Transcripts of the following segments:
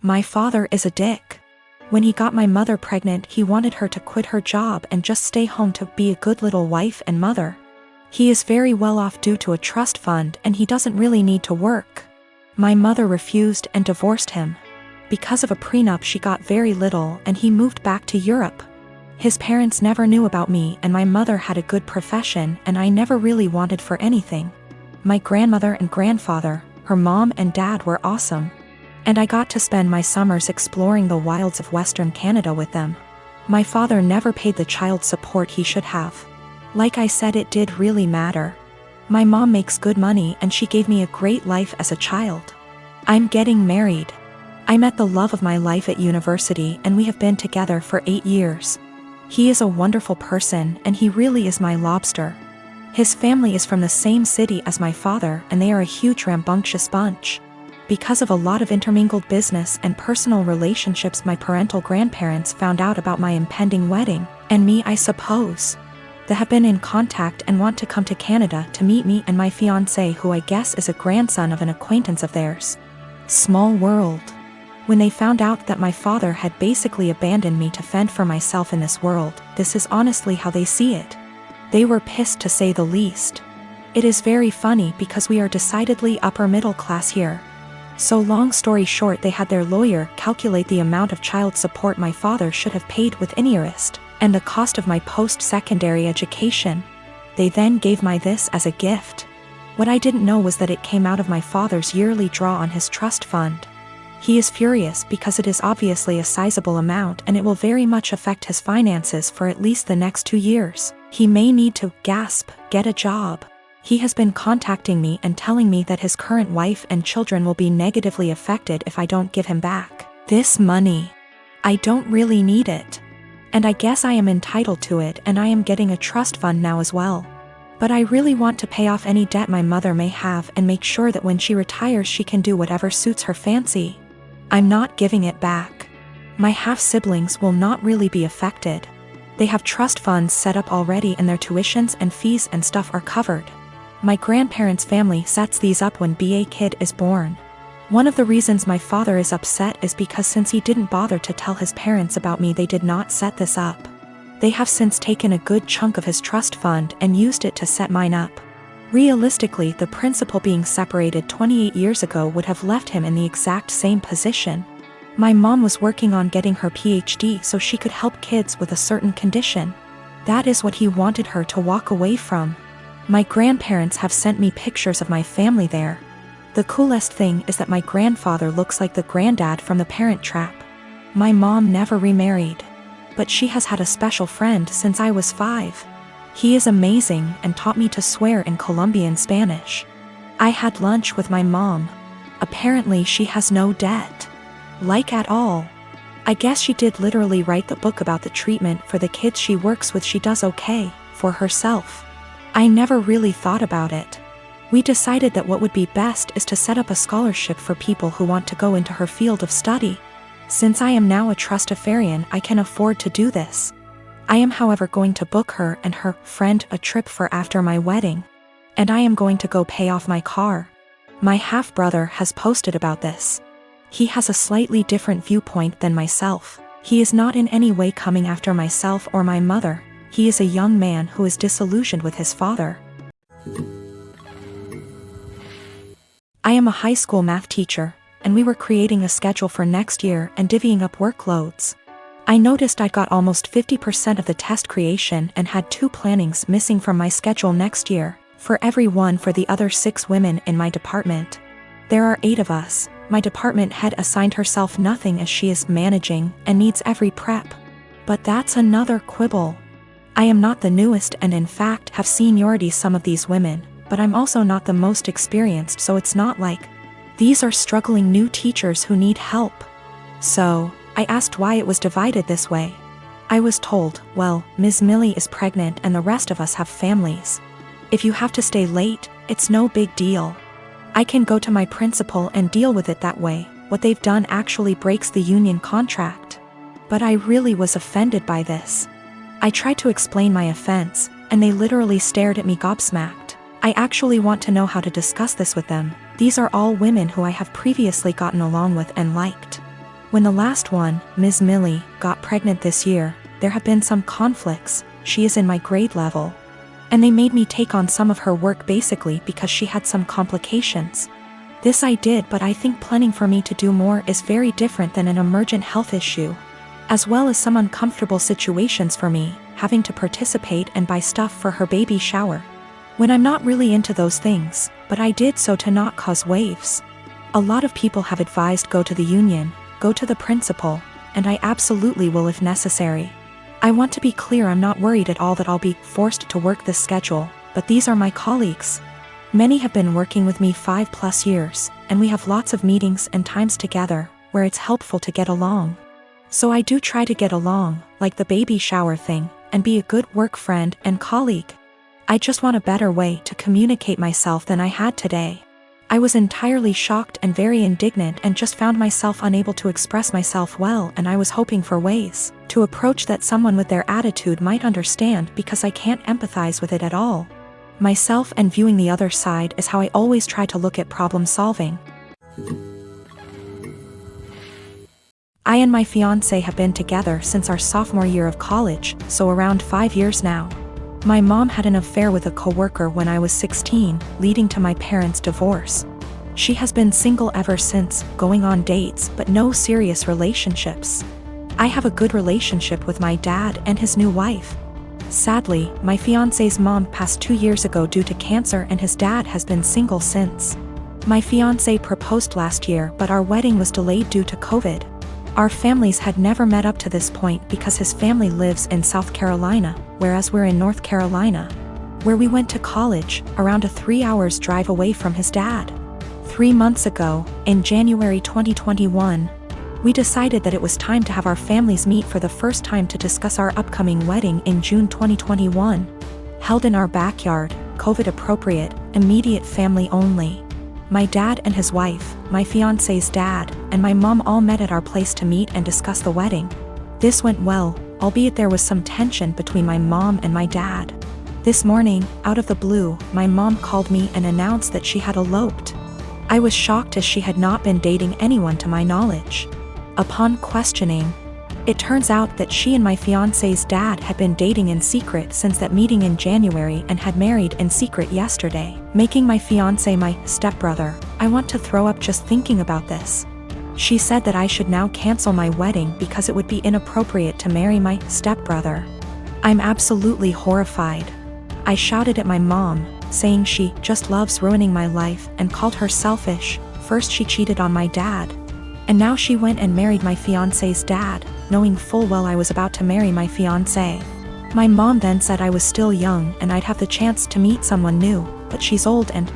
My father is a dick. When he got my mother pregnant, he wanted her to quit her job and just stay home to be a good little wife and mother. He is very well off due to a trust fund and he doesn't really need to work. My mother refused and divorced him. Because of a prenup she got very little and he moved back to Europe. His parents never knew about me and my mother had a good profession and I never really wanted for anything. My grandmother and grandfather, her mom and dad were awesome. And I got to spend my summers exploring the wilds of Western Canada with them. My father never paid the child support he should have. Like I said, it did really matter. My mom makes good money and she gave me a great life as a child. I'm getting married. I met the love of my life at university and we have been together for 8 years. He is a wonderful person and he really is my lobster. His family is from the same city as my father and they are a huge rambunctious bunch. Because of a lot of intermingled business and personal relationships, my parental grandparents found out about my impending wedding, and me, I suppose. They have been in contact and want to come to Canada to meet me and my fiancé, who I guess is a grandson of an acquaintance of theirs. Small world. When they found out that my father had basically abandoned me to fend for myself in this world, this is honestly how they see it. They were pissed, to say the least. It is very funny because we are decidedly upper middle class here. So long story short, they had their lawyer calculate the amount of child support my father should have paid with interest, and the cost of my post-secondary education. They then gave my this as a gift. What I didn't know was that it came out of my father's yearly draw on his trust fund. He is furious because it is obviously a sizable amount and it will very much affect his finances for at least the next 2 years. He may need to, get a job. He has been contacting me and telling me that his current wife and children will be negatively affected if I don't give him back this money. I don't really need it. And I guess I am entitled to it, and I am getting a trust fund now as well. But I really want to pay off any debt my mother may have and make sure that when she retires she can do whatever suits her fancy. I'm not giving it back. My half-siblings will not really be affected. They have trust funds set up already and their tuitions and fees and stuff are covered. My grandparents' family sets these up when a kid is born. One of the reasons my father is upset is because since he didn't bother to tell his parents about me, they did not set this up. They have since taken a good chunk of his trust fund and used it to set mine up. Realistically, the principal being separated 28 years ago would have left him in the exact same position. My mom was working on getting her PhD so she could help kids with a certain condition. That is what he wanted her to walk away from. My grandparents have sent me pictures of my family there. The coolest thing is that my grandfather looks like the granddad from The Parent Trap. My mom never remarried, but she has had a special friend since I was 5. He is amazing and taught me to swear in Colombian Spanish. I had lunch with my mom. Apparently she has no debt. Like at all. I guess she did literally write the book about the treatment for the kids she works with. She does okay for herself. I never really thought about it. We decided that what would be best is to set up a scholarship for people who want to go into her field of study. Since I am now a trustafarian, I can afford to do this. I am however going to book her and her friend a trip for after my wedding. And I am going to go pay off my car. My half-brother has posted about this. He has a slightly different viewpoint than myself. He is not in any way coming after myself or my mother. He is a young man who is disillusioned with his father. I am a high school math teacher, and we were creating a schedule for next year and divvying up workloads. I noticed I got almost 50% of the test creation and had 2 plannings missing from my schedule next year, for every one for the other 6 women in my department. There are 8 of us. My department head assigned herself nothing as she is managing and needs every prep. But that's another quibble. I am not the newest and in fact have seniority some of these women, but I'm also not the most experienced, so it's not like these are struggling new teachers who need help. So, I asked why it was divided this way. I was told, well, Ms. Millie is pregnant and the rest of us have families. If you have to stay late, it's no big deal. I can go to my principal and deal with it that way. What they've done actually breaks the union contract. But I really was offended by this. I tried to explain my offense, and they literally stared at me gobsmacked. I actually want to know how to discuss this with them. These are all women who I have previously gotten along with and liked. When the last one, Ms. Millie, got pregnant this year, there have been some conflicts. She is in my grade level. And they made me take on some of her work basically because she had some complications. This I did, but I think planning for me to do more is very different than an emergent health issue. As well as some uncomfortable situations for me, having to participate and buy stuff for her baby shower. When I'm not really into those things, but I did so to not cause waves. A lot of people have advised go to the union, go to the principal, and I absolutely will if necessary. I want to be clear, I'm not worried at all that I'll be forced to work this schedule, but these are my colleagues. Many have been working with me 5+ years, and we have lots of meetings and times together, where it's helpful to get along. So I do try to get along, like the baby shower thing, and be a good work friend and colleague. I just want a better way to communicate myself than I had today. I was entirely shocked and very indignant and just found myself unable to express myself well, and I was hoping for ways to approach that someone with their attitude might understand because I can't empathize with it at all. Myself and viewing the other side is how I always try to look at problem solving. I and my fiancé have been together since our sophomore year of college, so around 5 years now. My mom had an affair with a coworker when I was 16, leading to my parents' divorce. She has been single ever since, going on dates but no serious relationships. I have a good relationship with my dad and his new wife. Sadly, my fiancé's mom passed 2 years ago due to cancer and his dad has been single since. My fiancé proposed last year but our wedding was delayed due to COVID. Our families had never met up to this point because his family lives in South Carolina, whereas we're in North Carolina, where we went to college, around a 3 hours drive away from his dad. 3 months ago, in January 2021, we decided that it was time to have our families meet for the first time to discuss our upcoming wedding in June 2021. Held in our backyard, COVID appropriate, immediate family only. My dad and his wife, my fiancé's dad, and my mom all met at our place to meet and discuss the wedding. This went well, albeit there was some tension between my mom and my dad. This morning, out of the blue, my mom called me and announced that she had eloped. I was shocked as she had not been dating anyone to my knowledge. Upon questioning, it turns out that she and my fiancé's dad had been dating in secret since that meeting in January and had married in secret yesterday, making my fiancé my stepbrother. I want to throw up just thinking about this. She said that I should now cancel my wedding because it would be inappropriate to marry my stepbrother. I'm absolutely horrified. I shouted at my mom, saying she just loves ruining my life and called her selfish. First she cheated on my dad. And now she went and married my fiancé's dad, knowing full well I was about to marry my fiancé. My mom then said I was still young and I'd have the chance to meet someone new, but she's old and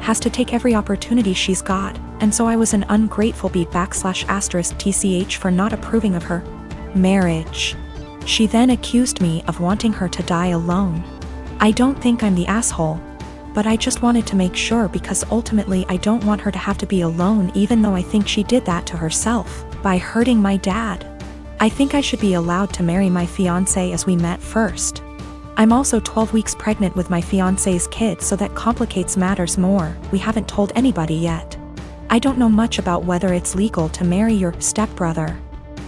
has to take every opportunity she's got, and so I was an ungrateful /*tch for not approving of her marriage. She then accused me of wanting her to die alone. I don't think I'm the asshole, but I just wanted to make sure because ultimately I don't want her to have to be alone, even though I think she did that to herself by hurting my dad. I think I should be allowed to marry my fiancé as we met first. I'm also 12 weeks pregnant with my fiancé's kid, so that complicates matters more. We haven't told anybody yet. I don't know much about whether it's legal to marry your stepbrother.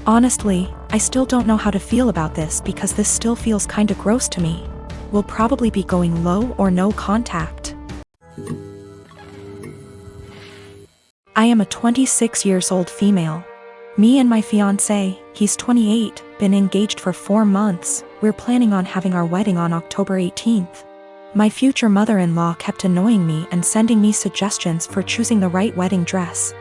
Honestly, I still don't know how to feel about this because this still feels kinda gross to me. We'll probably be going low or no contact. I am a 26 years old female. Me and my fiancé, he's 28, been engaged for 4 months. We're planning on having our wedding on October 18th. My future mother-in-law kept annoying me and sending me suggestions for choosing the right wedding dress,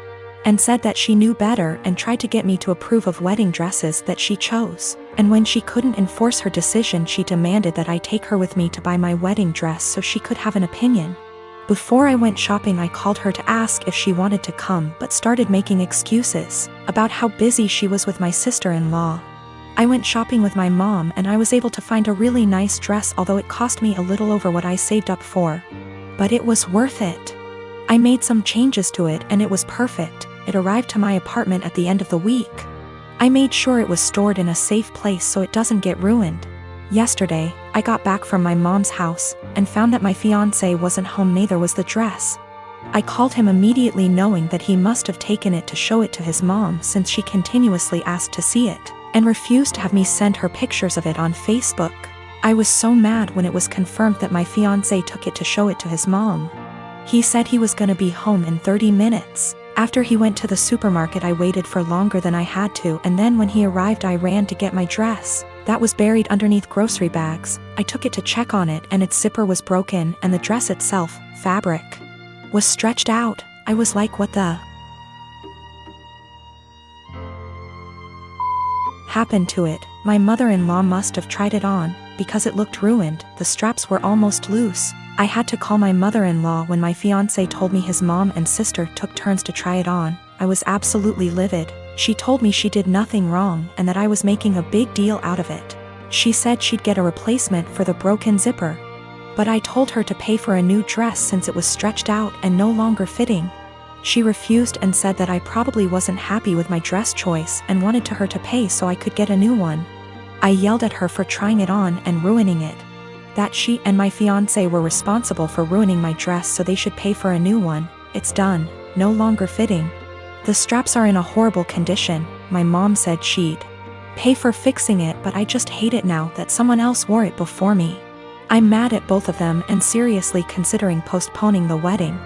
and said that she knew better and tried to get me to approve of wedding dresses that she chose. And when she couldn't enforce her decision, she demanded that I take her with me to buy my wedding dress so she could have an opinion. Before I went shopping, I called her to ask if she wanted to come, but started making excuses about how busy she was with my sister-in-law. I went shopping with my mom and I was able to find a really nice dress, although it cost me a little over what I saved up for. But it was worth it. I made some changes to it and it was perfect. It arrived to my apartment at the end of the week. I made sure it was stored in a safe place so it doesn't get ruined. Yesterday, I got back from my mom's house and found that my fiancé wasn't home, neither was the dress. I called him immediately, knowing that he must have taken it to show it to his mom, since she continuously asked to see it, and refused to have me send her pictures of it on Facebook. I was so mad when it was confirmed that my fiancé took it to show it to his mom. He said he was gonna be home in 30 minutes. After he went to the supermarket, I waited for longer than I had to, and then when he arrived I ran to get my dress. That was buried underneath grocery bags. I took it to check on it, and its zipper was broken, and the dress itself, fabric, was stretched out. I was like, what the happened to it? My mother-in-law must have tried it on, because it looked ruined. The straps were almost loose. I had to call my mother-in-law when my fiancé told me his mom and sister took turns to try it on. I was absolutely livid. She told me she did nothing wrong and that I was making a big deal out of it. She said she'd get a replacement for the broken zipper. But I told her to pay for a new dress since it was stretched out and no longer fitting. She refused and said that I probably wasn't happy with my dress choice and wanted her to pay so I could get a new one. I yelled at her for trying it on and ruining it. That she and my fiancé were responsible for ruining my dress, so they should pay for a new one. It's done, no longer fitting. The straps are in a horrible condition. My mom said she'd pay for fixing it, but I just hate it now that someone else wore it before me. I'm mad at both of them and seriously considering postponing the wedding.